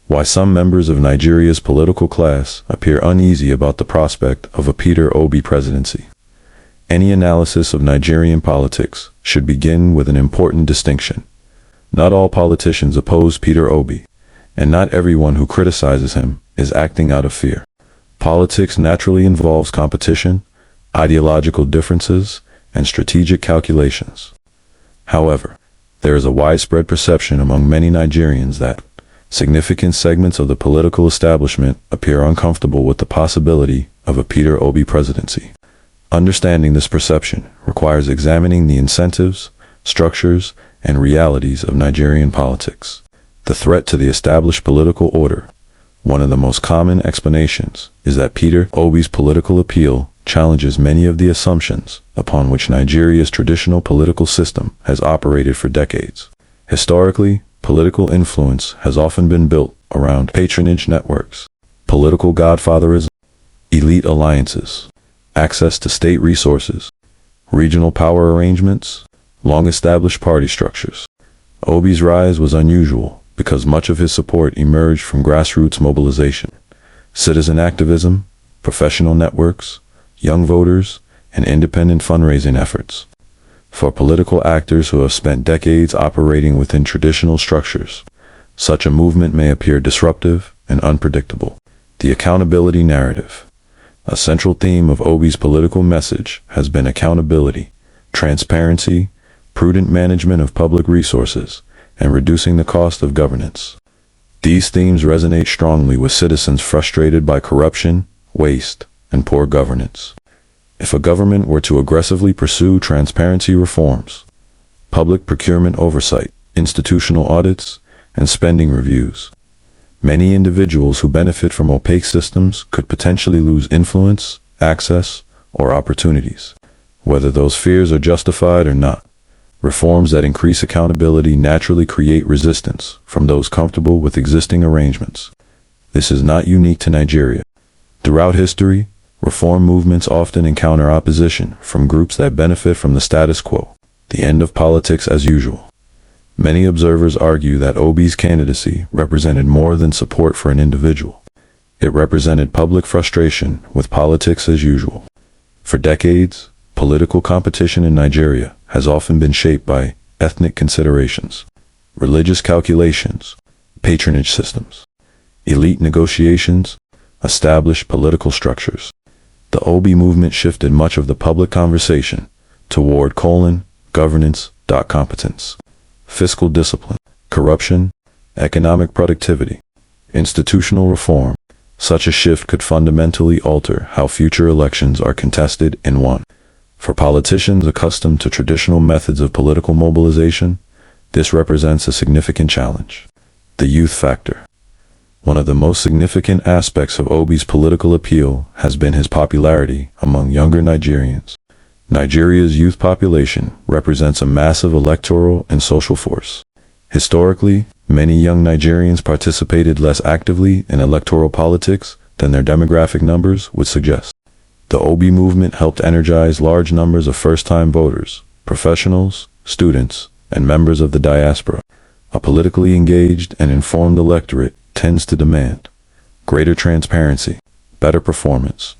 Why some members of Nigeria's political class appear uneasy about the prospect of a Peter Obi presidency. Any analysis of Nigerian politics should begin with an important distinction. Not all politicians oppose Peter Obi, and not everyone who criticizes him is acting out of fear. Politics naturally involves competition, ideological differences, and strategic calculations. However, there is a widespread perception among many Nigerians that significant segments of the political establishment appear uncomfortable with the possibility of a Peter Obi presidency. Understanding this perception requires examining the incentives, structures, and realities of Nigerian politics. The threat to the established political order. One of the most common explanations is that Peter Obi's political appeal challenges many of the assumptions upon which Nigeria's traditional political system has operated for decades. Historically, political influence has often been built around patronage networks, political godfatherism, elite alliances, access to state resources, regional power arrangements, long-established party structures. Obi's rise was unusual because much of his support emerged from grassroots mobilization, citizen activism, professional networks, young voters, and independent fundraising efforts. For political actors who have spent decades operating within traditional structures, such a movement may appear disruptive and unpredictable. The accountability narrative. A central theme of Obi's political message has been accountability, transparency, prudent management of public resources, and reducing the cost of governance. These themes resonate strongly with citizens frustrated by corruption, waste, and poor governance. If a government were to aggressively pursue transparency reforms, public procurement oversight, institutional audits, and spending reviews, many individuals who benefit from opaque systems could potentially lose influence, access, or opportunities. Whether those fears are justified or not, reforms that increase accountability naturally create resistance from those comfortable with existing arrangements. This is not unique to Nigeria. Throughout history, reform movements often encounter opposition from groups that benefit from the status quo, the end of politics as usual. Many observers argue that Obi's candidacy represented more than support for an individual. It represented public frustration with politics as usual. For decades, political competition in Nigeria has often been shaped by ethnic considerations, religious calculations, patronage systems, elite negotiations, established political structures. The Obi movement shifted much of the public conversation toward governance, competence, fiscal discipline, corruption, economic productivity, institutional reform. Such a shift could fundamentally alter how future elections are contested and won. For politicians accustomed to traditional methods of political mobilization, this represents a significant challenge. The youth factor. One of the most significant aspects of Obi's political appeal has been his popularity among younger Nigerians. Nigeria's youth population represents a massive electoral and social force. Historically, many young Nigerians participated less actively in electoral politics than their demographic numbers would suggest. The Obi movement helped energize large numbers of first-time voters, professionals, students, and members of the diaspora. A politically engaged and informed electorate tends to demand greater transparency, better performance,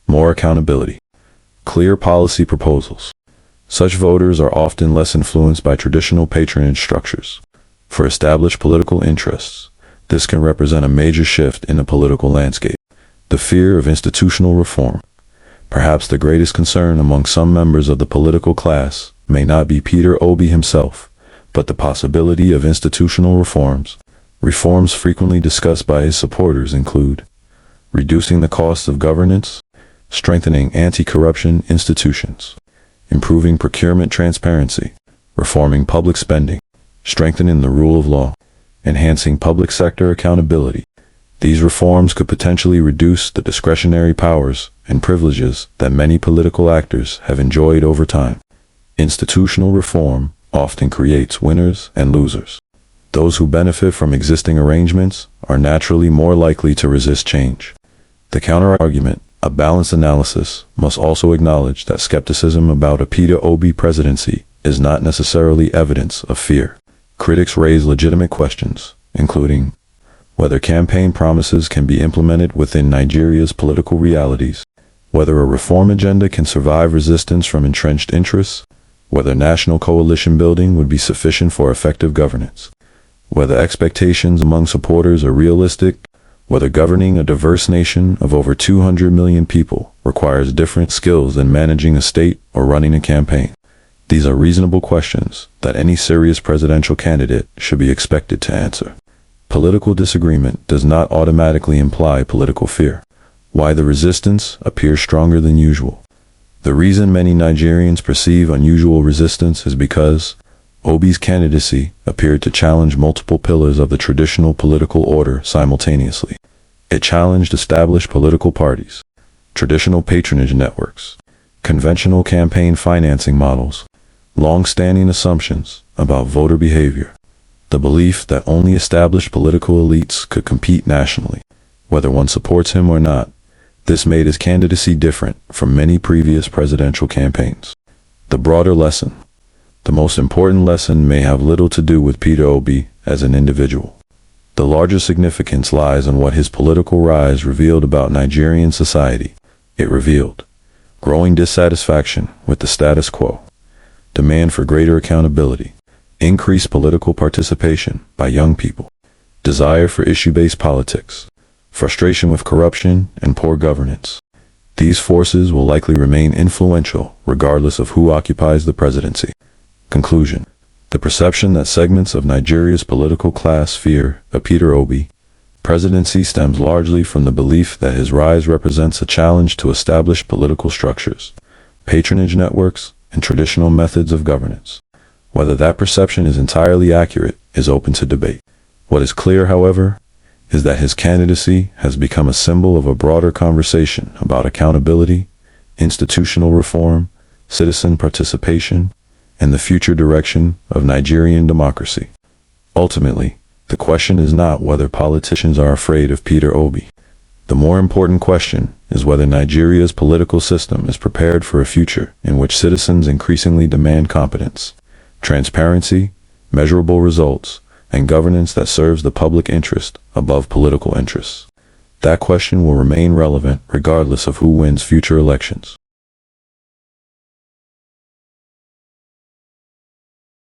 more accountability, clear policy proposals. Such voters are often less influenced by traditional patronage structures. For established political interests, this can represent a major shift in the political landscape. The fear of institutional reform. Perhaps the greatest concern among some members of the political class may not be Peter Obi himself, but the possibility of institutional reforms. Reforms frequently discussed by his supporters include reducing the costs of governance, strengthening anti-corruption institutions, improving procurement transparency, reforming public spending, strengthening the rule of law, enhancing public sector accountability. These reforms could potentially reduce the discretionary powers and privileges that many political actors have enjoyed over time. Institutional reform often creates winners and losers. Those who benefit from existing arrangements are naturally more likely to resist change. The counter-argument, a balanced analysis, must also acknowledge that skepticism about a Peter Obi presidency is not necessarily evidence of fear. Critics raise legitimate questions, including, whether campaign promises can be implemented within Nigeria's political realities, whether a reform agenda can survive resistance from entrenched interests, whether national coalition building would be sufficient for effective governance, whether expectations among supporters are realistic, whether governing a diverse nation of over 200 million people requires different skills than managing a state or running a campaign. These are reasonable questions that any serious presidential candidate should be expected to answer. Political disagreement does not automatically imply political fear. Why the resistance appears stronger than usual. The reason many Nigerians perceive unusual resistance is because Obi's candidacy appeared to challenge multiple pillars of the traditional political order simultaneously. It challenged established political parties, traditional patronage networks, conventional campaign financing models, long-standing assumptions about voter behavior, the belief that only established political elites could compete nationally, whether one supports him or not. This made his candidacy different from many previous presidential campaigns. The broader lesson. The most important lesson may have little to do with Peter Obi as an individual. The larger significance lies in what his political rise revealed about Nigerian society. It revealed growing dissatisfaction with the status quo, demand for greater accountability, increased political participation by young people, desire for issue-based politics, frustration with corruption and poor governance. These forces will likely remain influential regardless of who occupies the presidency. Conclusion. The perception that segments of Nigeria's political class fear a Peter Obi presidency stems largely from the belief that his rise represents a challenge to established political structures, patronage networks, and traditional methods of governance. Whether that perception is entirely accurate is open to debate. What is clear, however, is that his candidacy has become a symbol of a broader conversation about accountability, institutional reform, citizen participation, and the future direction of Nigerian democracy. Ultimately, the question is not whether politicians are afraid of Peter Obi. The more important question is whether Nigeria's political system is prepared for a future in which citizens increasingly demand competence, transparency, measurable results, and governance that serves the public interest above political interests. That question will remain relevant regardless of who wins future elections.